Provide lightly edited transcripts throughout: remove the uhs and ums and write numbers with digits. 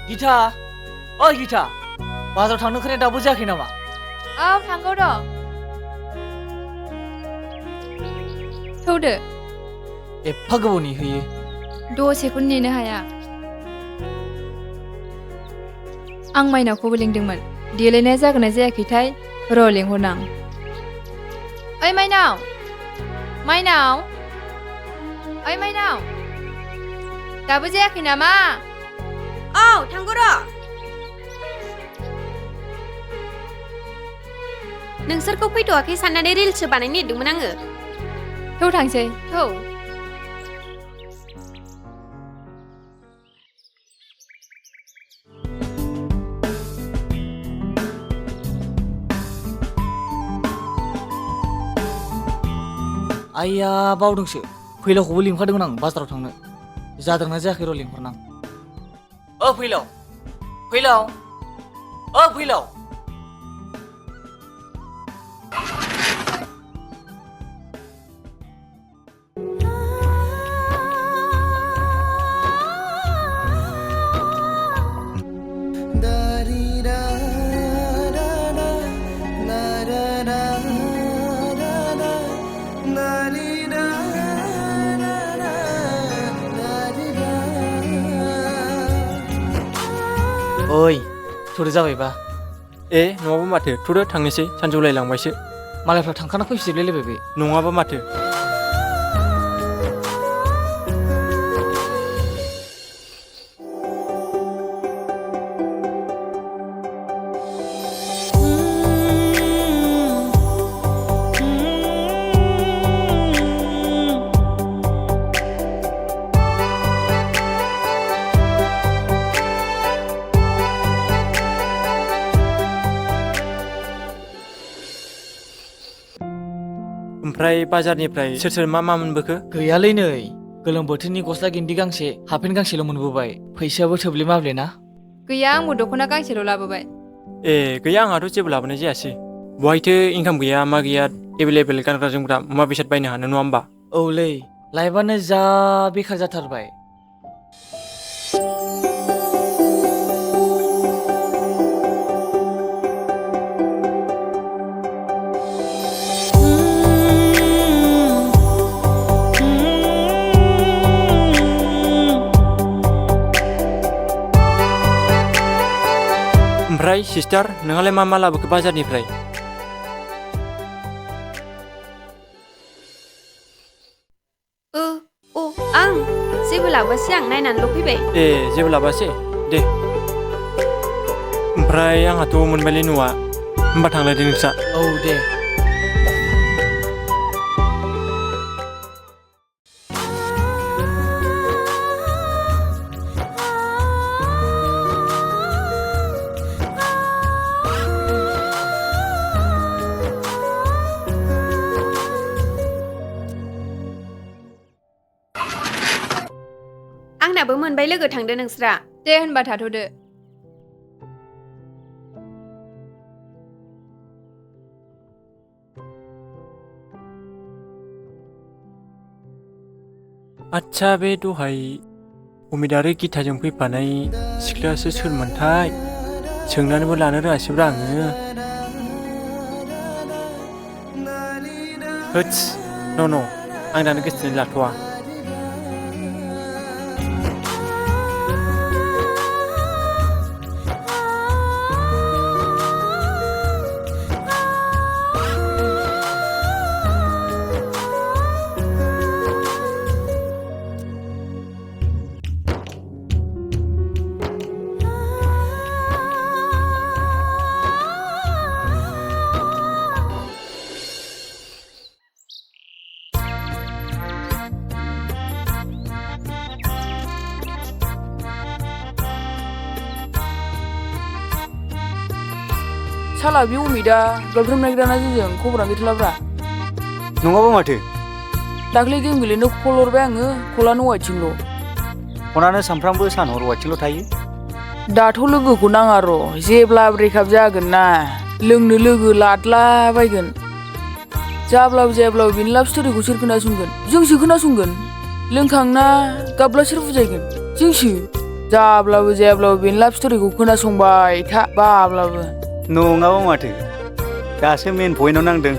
गिता ओइ गिता बाजाराव थांनो ओंखारनाया दाबो जायाखै नामा? औ थांगौ र' थौदो एफा गोबाव नेहोयो दसेखौनो नेनो हाया आं माइनावखौबो लिंदोंमोन देलायनाया जागोन ना जायाखैथाय र' लिंहरनां ओइ माइनाव माइनाव ओइ माइनाव दाबो जायाखै नामा? औ थांगौ र' नोंसोरखौ फैथ'वाखै साननानै रिल्ससो बानायनो नागिरदोंमोन आङो थौ थांसै थौ आइया बावदोंसो फैलावखौबो लिंफादोंमोन आं बाजाराव थांनो जादोंना जायाखै र' लिंहरनां फैलाव फैलाव फैलाव ओइ थुदो जाबायबा नङाबा माथो थुदो थांनोसै सानजौलायलांबायसो मालायफ्रा थांखाना फैफिजोबलायलायबाय बे नङाबा माथो ओमफ्राय बाजारनिफ्राय सोर मा मोनबोखो? गैयालै नै गोलोम बोथोरनि गस्ला गिन्दि गांसे हाफपेन्ट गांसेल' मोनबोबाय फैसायाबो थोब्ले माब्ले ना गैया आंबो दख'ना गांसेल' लाबोबाय गैया आंहाथ' जेबो लाबोनाय जायासै बहायथो इनकाम गैया मा गैया एभेलेबेल गानग्रा जोमग्रा मुवा बेसाद बायनो हानो नङा होमबा औलै लाइफआनो जा बेखार जाथारबाय ओमफ्राय सिस्टार नोंहालाय मा लाबोखो बाजारनिफ्राय? आं जेबो लाबोआसै आं नायनानैल' फैबाय जेबो लाबोआसै दे ओमफ्राय आंहाथ' मोनबायलै न'आ होमबा थांलायदो नोंस्रा औ दे आंनाबो मोनबाय लोगो थांदो नोंस्रा दे होनबा थाथ'दो आच्छा बे दहाय अमित आरो गिताजों फैफानाय सिख्लायासो सोरमोनथाय सोंनानैबो लानो रोङासैब्रा आङो होत्स न' आं दानो गोसोथोनाय लाथ'वा साला बे अमितआ गार्लफ्रेन्ड नागिरना जोंजों खबरानो गैथ'लाब्रा नङाबा माथो दाख्लै गेम गेलेनो कल हरबाय आङो कलानो वाइटसिंल' फनानो सानफ्रामबो सान हर वाइटसिंल' थायो दाथ' लोगोखौ नाङा र' जेब्ला ब्रेकआप जागोन ना लोंनो लोगो लादलाबायगोन जाब्लाबो जायाब्लाबो बेनि लाभ स्ट'रिखौ सोर खोनासंगोन जोंसो खोनासंगोन लोंखांना गाबब्ला सोर बुजायगोन जोंसो जाब्लाबो जायाब्लाबो बेनि लाभ स्ट'रिखौ खोनासंबाय था बाब्लाबो। नङाबा माथो दासो मेन पइन्टआव नांदों।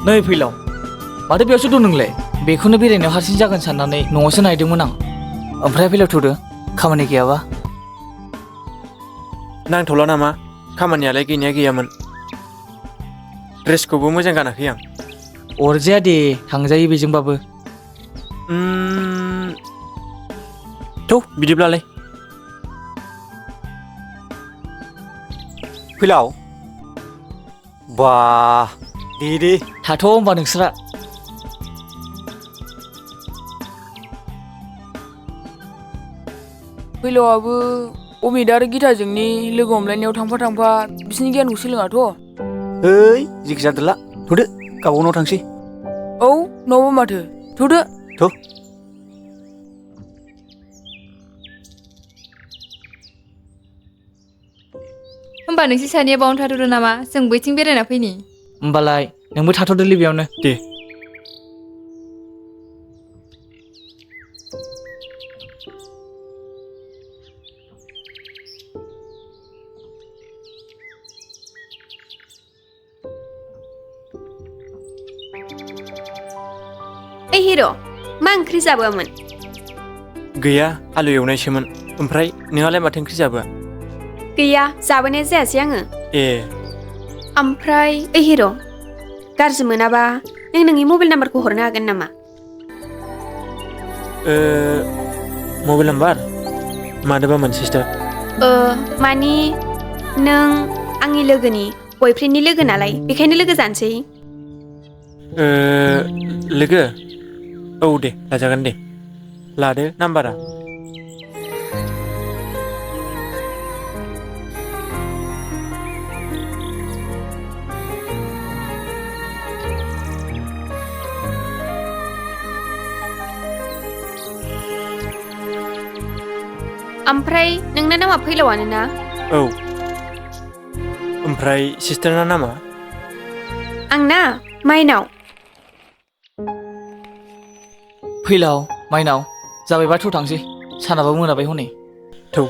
नै फैलाव माथो बेयावसो दं नोंलाय? बेखौनो बेरायनायाव हारसिं जागोन साननानै न'आवसो नायदोंमोन आं। ओमफ्राय फैलाव थ'दो खामानि गैयाबा। नांथ'ला नामा? खामानियालाय गैनाया गैयामोन। ड्रेसखौबो मोजां गानाखै आं। अरजाया दे थांजायो बेजोंबाबो। थौ बिदिब्लालाय। फैलाव बा दे थाथ' होमबा नोंसोरा। फैलावआबो अमित आरो गिताजोंनि लोगो हमलायनायाव थांफा बिसिनि गियानखौ सोलोङाथ'। ओइ जिखि जादोला थ'दो गावबा गाव थांसै। औ नङाबा माथो थ'दो। थ' होमबा नोंसोर सानैया बावनो थाथ'दो नामा? जों बैथिं बेरायना फैनि। होमबालाय नोंबो थाथ'दोलै बेयावनो। दे। ओइ हिर' मा ओंख्रि जाबोआमोन? गैया आलु एवनायसोमोन। ओमफ्राय नोंहालाय माथो ओंख्रि जाबोआ? गैया जाबोनाय जायासै आङो। ए ओमफ्राय ओइ हिर' गाज्रि मोनाबा नों नोंनि मबाइल नाम्बारखौ हरनो हागोन नामा? मबाइल नाम्बार मानोबामोन सिस्टार? मानि नों आंनि लोगोनि बयफ्रेन्डनि लोगो नालाय बेखायनो लोगो जानोसै। लोगो? औ दे लाजागोन दे। लादो नाम्बारा। ओमफ्राय नोंना नामा फैलावानो ना? औ। ओमफ्राय सिस्टारना नामा? आंना माइनाव। फैलाव माइनाव जाबायबा थ' थांसै सानाबो मोनाबाय हनै। थौ।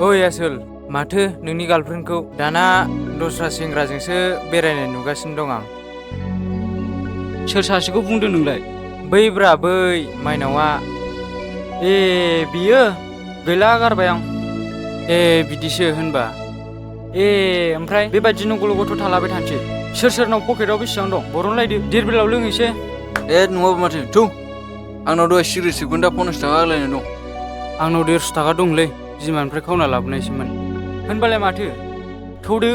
ओइ आसोल माथो नोंनि गार्लफ्रेन्डखौ दाना दस्रा सेंग्राजोंसो बेरायनाय नुगासिनो दं आं। सोर सासेखौ बुंदों नोंलाय? बैब्रा बै माइनावआ। ए बियो गैला गारबाय आं। ए बिदिसो होनबा। ए ओमफ्राय बेबायदिनो गल' गथ' थालाबाय थानोसै? सोर सोरनाव पकेटाव बेसेबां दं बरनलायदो देरबिलाव लोंहैसै। ए नङाबा माथो थौ आंनाव दहाय सिगारेट सोबगोन दा 50 थाखा आग्लायनाय दं। आंनाव 150 थाखा दंलै बिमानिफ्राय खावना लाबोनायसोमोन। होनबालाय माथो थौदो।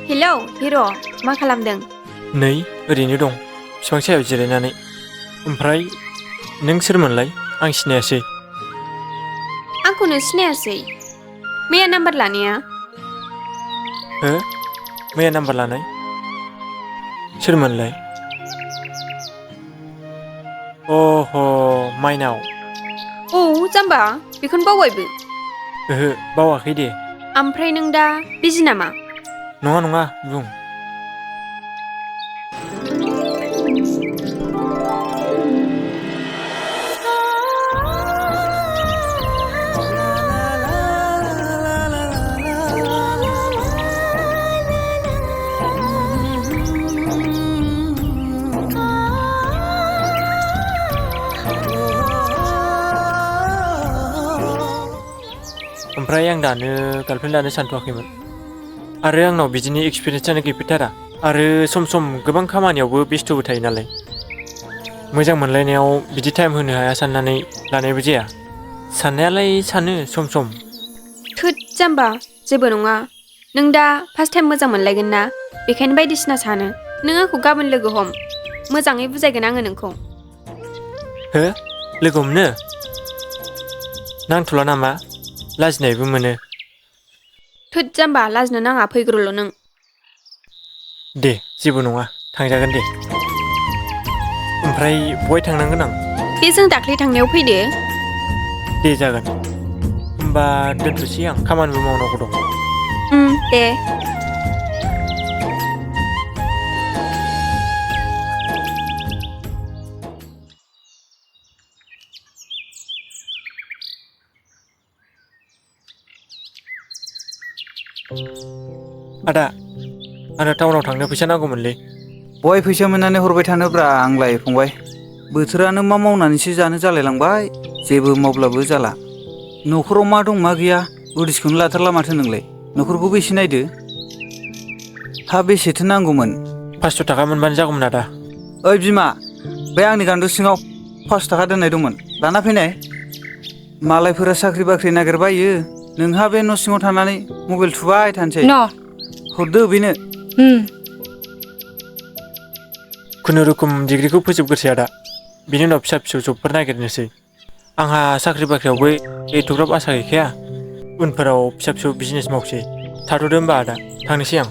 हेलौ हिर' मा खालामदों? नै ओरैनो दं बिफां सायाव जिरायनानै। ओमफ्राय नों सोरमोनलाय? आं सिनायासै। आंखौनो सिनायासै? मैया नाम्बार लानाया? हो मैया नाम्बार लानाय? सोरमोनलाय? अह माइनाव। औ जाम्बा बेखौनो बावबायबो। ओहो बावाखै दे। ओमफ्राय नों दा बिजि नामा? नङा नङा बुं। ओमफ्राय आं दानो गार्लफ्रेन्ड लानो सानथ'वाखैमोन। आरो आंनाव बिदिनि एक्सपिरियेन्सआनो गैफेरथारा। आरो सम सम गोबां खामानियावबो बेस्थ'बो थायो नालाय मोजां मोनलायनायाव बिदि टाइम होनो हाया साननानै लानायबो जाया साननायालाय सानो सम सम थोद जाम्बा जेबो नङा नों दा फार्स्ट टाइम मोजां मोनलायगोन ना बेखायनो बायदिसिना सानो नों आंखौ गाबोन लोगो हम मोजाङै बुजायगोन आङो नोंखौ हो लोगो हमनो नांथ'ला नामा लाजिनायबो मोनो थोद जाम्बा लाजिनो नाङा फैग्रोल' नों दे जेबो नङा थांजागोन दे ओमफ्राय बहाय थांनांगोन आं बे जों दाख्लै थांनायाव फैदो दे जागोन होमबा दोनथ'सै आं खामानिबो मावनांगौ दं दे आदा आंनो टाउनाव थांनो फैसा नांगौमोनलै बहाय फैसा मोननानै हरबाय थानोब्रा आंलाय फंबाय बोथोरानो मा मावनानैसो जानो जालायलांबाय जेबो मावब्लाबो जाला न'खराव मा दं मा गैया उदिसखौनो लाथारला माथो नोंलाय न'खरखौबो एसे नायदो हा बेसेथो नांगौमोन 500 थाखा मोनबानो जागौमोन आदा ओइ बिमा बे आंनि गान्दु सिङाव 500 थाखा दोननाय दंमोन लाना फैनाय मालायफोरा साख्रि बाख्रि नागिरबायो नोंहा बे न' सिङाव थानानै मबाइल थुबाय थानोसै हरदो बेनो खुनुरुखुम डिग्रिखौ फोजोबग्रोसै आदा बिनि उनाव फिसा फिसौ जबफोर नागिरनोसै आंहा साख्रि बाख्रियावबो एथ'ग्राब आसा गैखाया उनफोराव फिसा फिसौ बिजनेस मावसै थाथ'दो होमबा आदा थांनोसै आं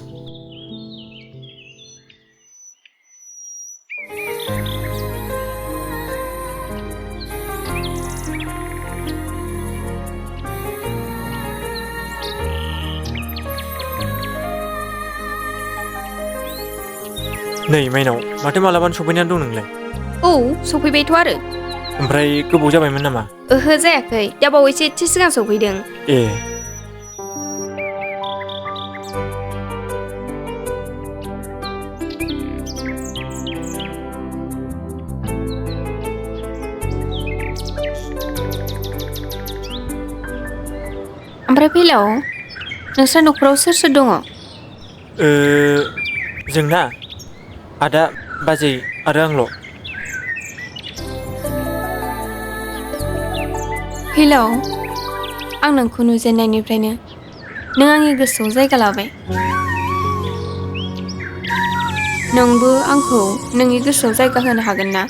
नै माइनाव माथो मालाबानो सफैनानै दं नोंलाय औ सफैबायथ' आरो ओमफ्राय गोबाव जाबायमोन नामा ओहो जायाखै दा बावैसो एसे सिगां सफैदों ए ओमफ्राय फैलाव नोंस्रा न'खराव सोर सोर दङ जोंना आदा बाजै आरो आंल' फैलाव आं नोंखौ नुजेननायनिफ्रायनो नों आंनि गोसोआव जायगा लाबाय नोंबो आंखौ नोंनि गोसोआव जायगा होनो हागोन ना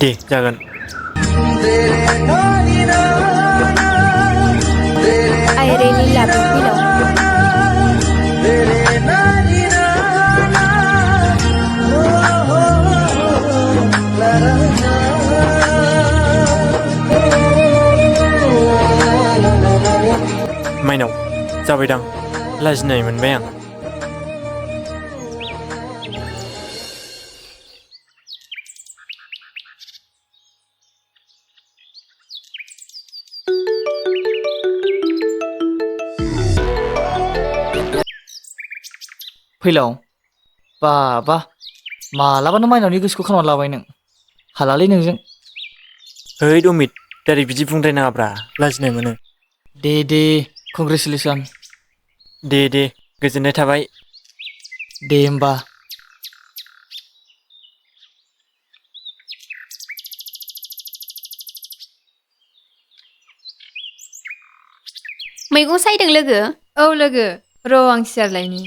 दे जागोन I really love you फैलाव माइनाव जाबायदां लाजिनाय मोनबाय आं फैलाव बाबा मालाबानो माइनावनि गोसोखौ खालामना लाबाय नों हालालै नोंजों ओइ अमित डाइरेक्ट बिदि बुंद्रायनाङाब्रा लाजिनाय मोनो दे कंग्रेसुलेसन दे गोजोननाय थाबाय दे होमबा मैगं सायदों लोगो औ लोगो र' आं सियार लायनि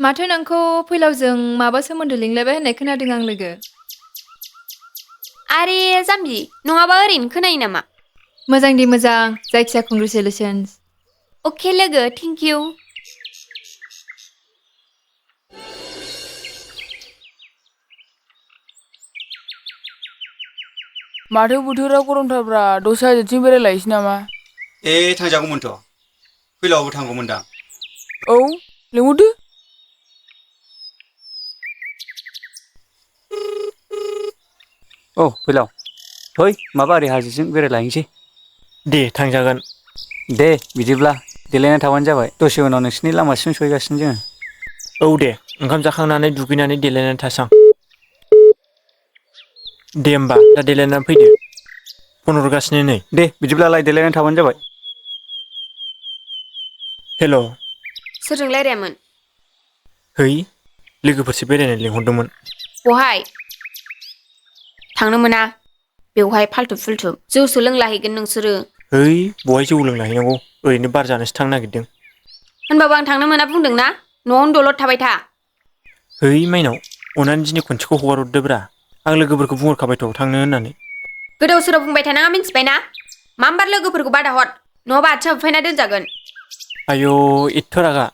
माथो नोंखौ फैलावजों माबा सोमोन्दो लिंलायबाय होननाय खोनादों आं लोगो आरे जाम्बि नङाबा ओरैनो खोनायो नामा मोजां दे मोजां जायखिया कंग्रेसुलेसन्स अके लोगो थेंक इउ माथो बोथोरा गरमथारब्रा दसे हाजोथिं बेरायलायसै नामा थांजागौमोनथ' फैलावबो थांगौमोनदां औ लिंहरदो औ फैलाव फै माबा ओरै हाजोजों बेरायलायनोसै दे थांजागोन। दे बिदिब्ला देलायना थाबानो जाबाय दसे उनाव नोंसिनि लामासिम सहैगासिनो जोङो। औ दे ओंखाम जाखांनानै दुगैनानै देलायनानै थासां। दे होमबा दा देलायनानै फैदो फन हरगासिनो नै। दे बिदिब्लालाय देलायनानै थाबानो जाबाय। हेल'। सोरजों रायलायामोन? है लोगोफोरसो बेरायनो लिंहरदोंमोन। बहाय? थांनो मोना बेवहाय फाल्थु फुल्थु जौसो लोंलाहैगोन नोंसोरो। है बहाय जौ लोंलाहैनांगौ ओरैनो बार जानोसो थांनो नागिरदों। होनबाबो आं थांनो मोना बुंदोंना न'आवनो दलद थाबाय था। है माइनाव अननानै दिनै खनसेखौ हगार हरदोब्रा आं लोगोफोरखौ बुंहरखाबायथ' थांनो होननानै। गोदाव सोराव बुंबाय थानाङा मिन्थिबायना? मामबार लोगोफोरखौ बादा हर नङाबा आथिङाव बुफायना दोनजागोन। आयौ एथ' रागा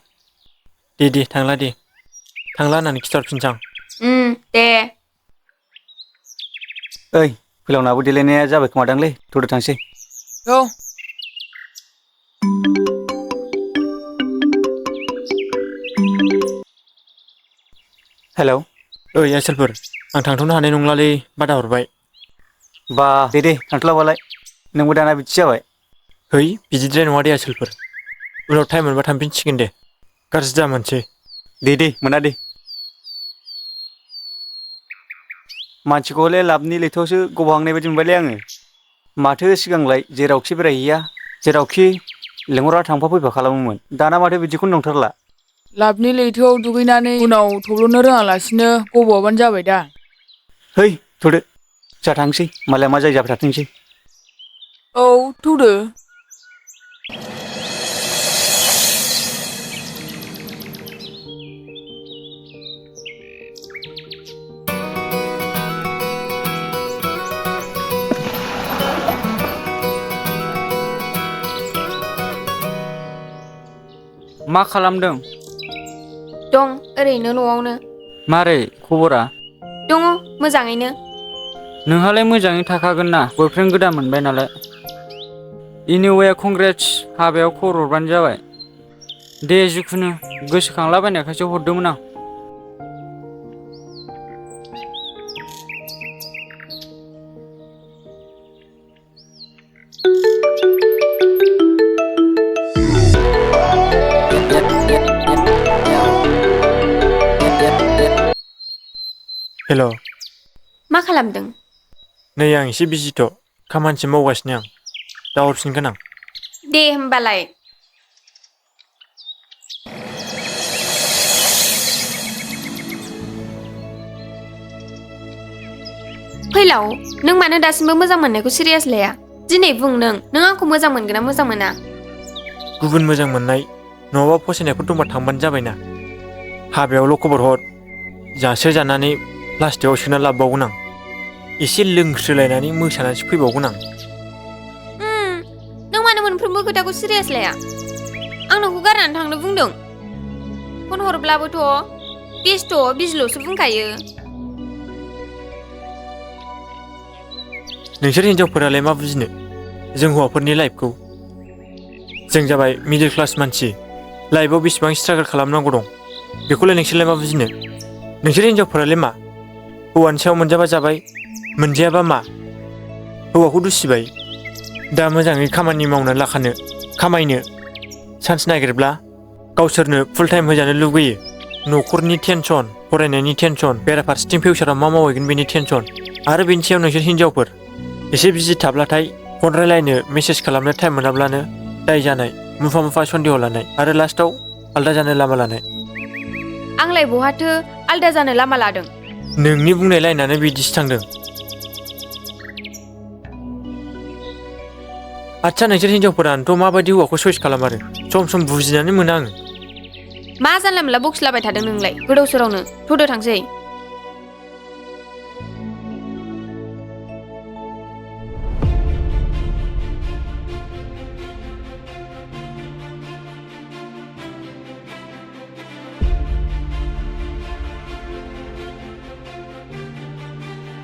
दे थांला दे थांला होननानै खिथाहरफिनसां। दे। ओइ फैलावनाबो देलायनाया जाबाय खोमादांलै थ'दो थांसै। औ। हेलौ। ओइ आसोलफोर आं थांथ'नो हानाय नंलालै बादा हरबाय। बा दे थांथ'लाबालाय नोंबो दाना बिदि जाबाय। है बिदिद्राय नङा दे आसोलफोर उनाव टाइम मोनबा थांफिनसिगोन दे गाज्रि दामोनसै। दे मोना दे। मानसिखौ हले लाबनि लैथोआवसो गबहांनाय बायदि मोनबायलै आङो। माथो सिगांलाय जेरावखि बेरायहैया जेरावखि लेंहरा थांफा फैफा खालामोमोन दाना माथो बिदिखौनो नंथारला। लाबनि लैथोआव दुगैनानै उनाव थब्ल'नो रोङालासिनो गब'आबानो जाबाय दा। है थ'दो जा थांसै मालाया मा जायो जाबाय थाथोंसै। औ थौदो। मा खालामदों? दं ओरैनो न'आवनो। मारै खबरा? दङ मोजाङैनो। नोंहालाय मोजाङै थाखागोन ना बयफ्रेन्ड गोदान मोनबाय नालाय। एनिवे कंग्रेटस हाबायाव खबर हरबानो जाबाय। दे जिखुनु गोसोखांलाबायनायखायसो हरदोंमोन आं। हेल'। मा खालामदों? नै आं एसे बिजिथ' खामानिसो मावगासिनो आं दा हरफिनगोन आं। दे होमबालाय। फैलाव नों मानो दासिमबो मोजां मोननायखौ सिरियास लाया? दिनै बुं नों आंखौ मोजां मोनगोन ना मोजां मोना? गुबुन मोजां मोननाय नङाबा फसायनायफोर दंबा थांबानो जाबायना। हाबायावल' खबर हर जासो जानानै प्लास्टिकआव सोना लाबोबावगोन आं। एसे लोंस्रोलायनानै मोसानानैसो फैबावगोन आं। नों मानो मोनफ्रोमबो खोथाखौ सिरियास लाया? आं नोंखौ गारनानै थांनो बुंदों। फन हरब्लाबोथ' बेस्थ' बिजिल'सो बुंखायो। नोंसोर हिनजावफोरालाय मा बुजिनो जों हौवाफोरनि लाइफखौ। जों जाबाय मिडिल क्लास मानसि लाइफआव बेसेबां स्ट्रागोल खालामनांगौ दं बेखौलाय नोंसोरलाय मा बुजिनो। नोंसोर हिनजावफोरालाय मा हौवानि सायाव मोनजाबा जाबाय मोनजायाबा मा हौवाखौ दुसिबाय। दा मोजाङै खामानि मावनानै लाखानो खामायनो चान्स नागिरब्ला गावसोरनो फुल टाइम होजानो लुगैयो। न'खरनि टेनसन फरायनायनि टेनसन बेराफारसेथिं फिउचाराव मा मावहैगोन बेनि टेनसन आरो बेनि सायाव नोंसोर हिनजावफोर एसे बिजि थाब्लाथाय फन रायलायनो मेसेज खालामनो टाइम मोनाब्लानो दाय जानाय मुफा सन्देह लानाय आरो लास्टाव आलदा जानो लामा लानाय। आंलाय बहाथो आलदा जानो लामा लादों? नोंनि बुंनाय लाइनानो बिदिसो थांदों। आदसा नोंसोर हिनजावफोरानोथ' माबायदि हौवाखौ चइस खालामारो सम बुजिनानै मोना आङो। मा जानला मोनला बखिलाबाय थादों नोंलाय गोदाव सोरावनो थ'दो थांसै।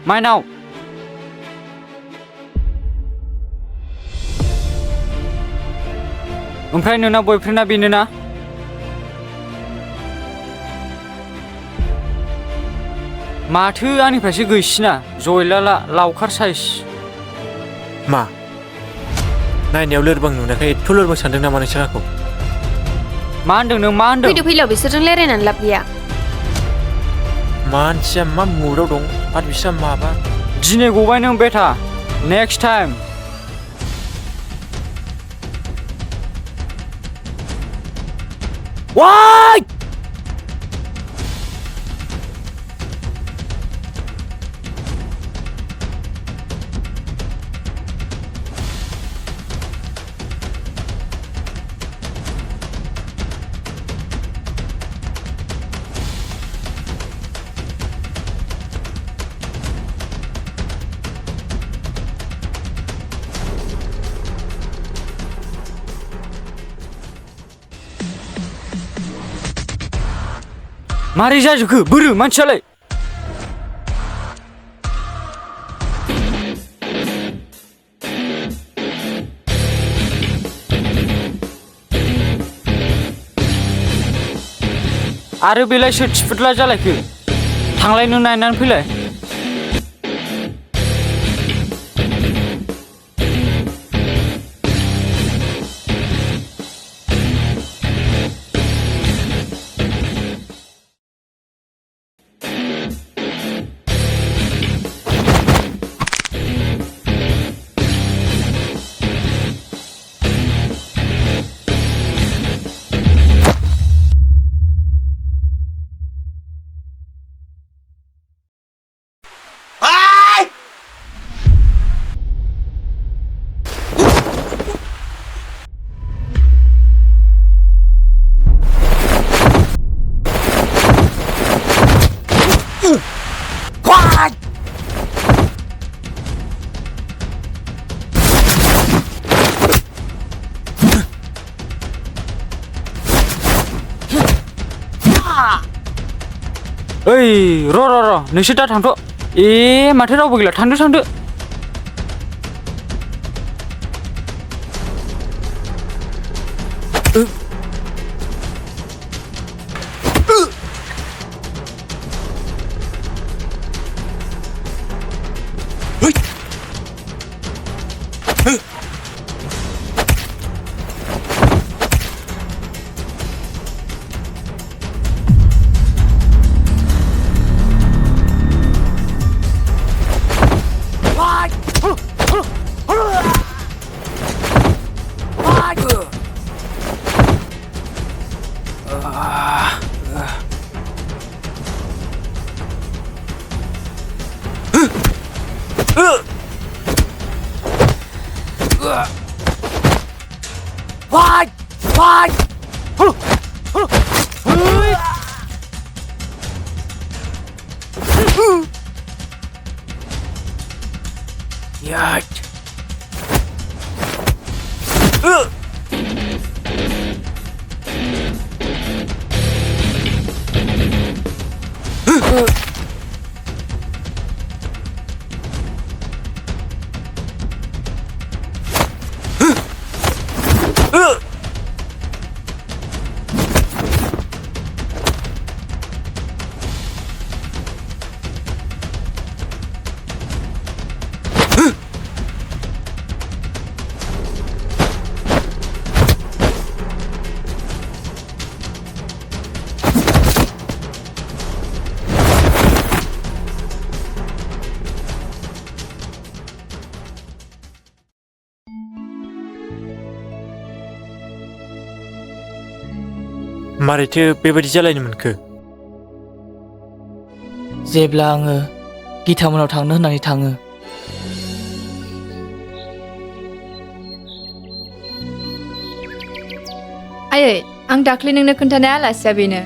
माइनाव ओमफ्राय नोंना बयफ्रेन्डआ बेनो ना? माथो आंनिफ्रायसो गैसिना जयलाला लावखार साइस। मा नायनायाव लोरबां नुनायखाय एथ' लोरबां सानदों नामा नोंसोर आंखौ? मा होनदों नों मा होनदों? फैदो फैलाव बिसोरजों रायलायनानै लाब गैया। मानसिया मा मुडआव दं आरो बिस्रा माबा दिनै गबाय नों बेटा नेक्स्ट टाइम वाइ मारै जाजोबखो बोरो मानसियालाय आरो बेलाय सोर थिफुदला जालायखो थांलायनो नायनानै फैलाय ओइ र' नोंसोर दा थांथ' माथो रावबो गैला थांदो मारैथो बेबायदि जालायनो मोनखो? जेब्ला आङो गितामोनाव थांनो होननानै थाङो आयै आं दाख्लै नोंनो खोन्थानाय आलासिया बेनो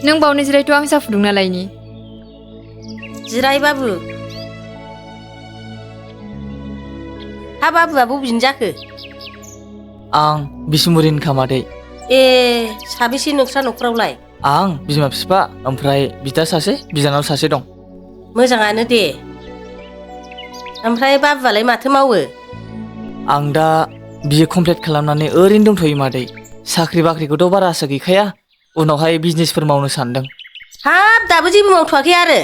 नों बावनो जिरायथ' आं साहा फुदुंना लायनि जिराय बाबु हा बाबुआ बबेनि जाखो आं बिसमुरिनि खामादै ए साबेसे नोंस्रा न'खरावलाय आं बिमा बिफा ओमफ्राय बिदा सासे बिनानाव सासे दं मोजाङानो दे ओमफ्राय बाबुआलाय माथो मावो आं दा बिए कमप्लिट खालामनानै ओरैनो दंथ'यो मादै साख्रि बाख्रिखौथ' बारा आसा गैखाया उनावहाय बिजनेसफोर मावनो सानदों हाब दाबो जेबो मावथ'वाखै आरो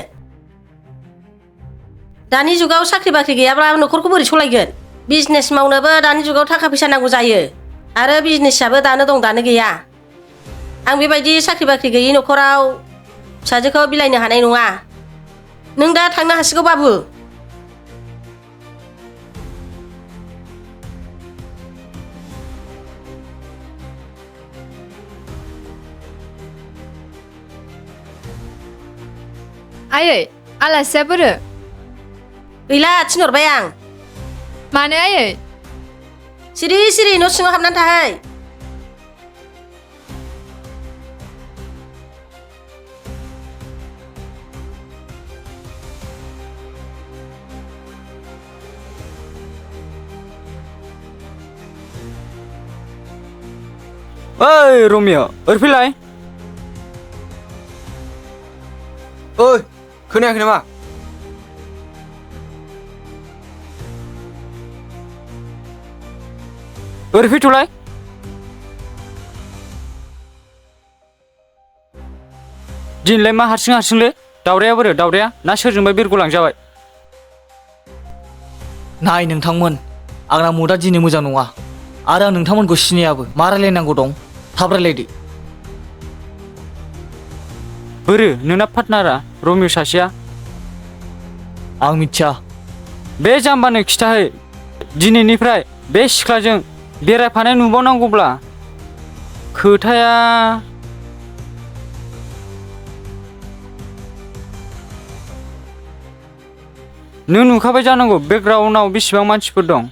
दानि जुगाव साख्रि बाख्रि गैयाब्ला न'खरखौ बोरै सलायगोन बिजनेस मावनोबो दानि जुगाव थाखा फैसा नांगौ जायो आरो बिजनेसआबो दानो दं दानो गैया आं बेबायदि साख्रि बाख्रि गैयि न'खराव फिसाजोखौ बिलाइनो हानाय नङा नों दा थांनो हासिगौ बाबु आयै आलासिया बोरो गैला थिनहरबाय आं मानो आयै सिरि सिरि न' सिङाव हाबनानै थाहै ओइ रमियो ओरै फैलाय ओइ खोनायाखै नामा ओरै फैथ'लाय दिनैलाय मा हारसिंलै दावराया बोरो दावराया ना सोरजोंबा बिरग'लांजाबाय नाय नोंथांमोन आंना मुडा दिनै मोजां नङा आरो आं नोंथांमोनखौ सिनायाबो मा रायलायनांगौ दं थाब रायलायदो बोरो नोंना पार्टनारा रमियो सासेया आं मिथिया बे जाम्बानो खिथाहै दिनैनिफ्राय बे सिख्लाजों बेरायफानाय नुबावनांगौब्ला खोथाया नों नुखाबाय जानांगौ बेकग्राउन्डआव बेसेबां मानसिफोर दं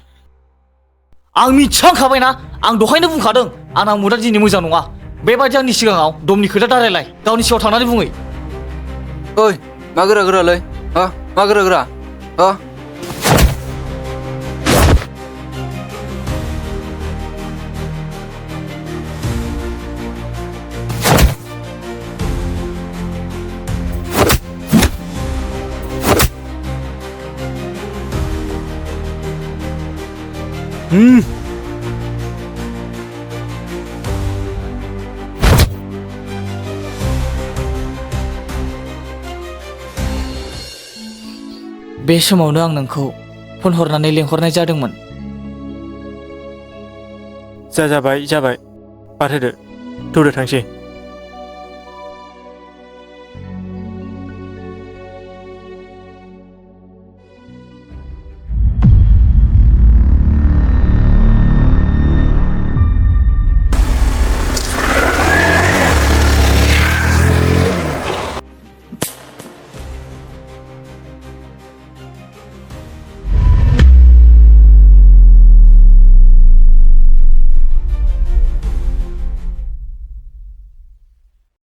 आं मिथिखांखाबायना आं दहायनो बुंखादों आंना मुडा दिनै मोजां नङा बेबायदि आंनि सिगाङाव दमनि खोथा दारायलाय गावनि सिगाङाव थांनानै बुङै ओइ मा गोरा गोरालै हा मा गोरा गोरा हा बे समावनो आं नोंखौ फन हरनानै लेंहरनाय जादोंमोन जाबाय बारहोदो थौदो थांसै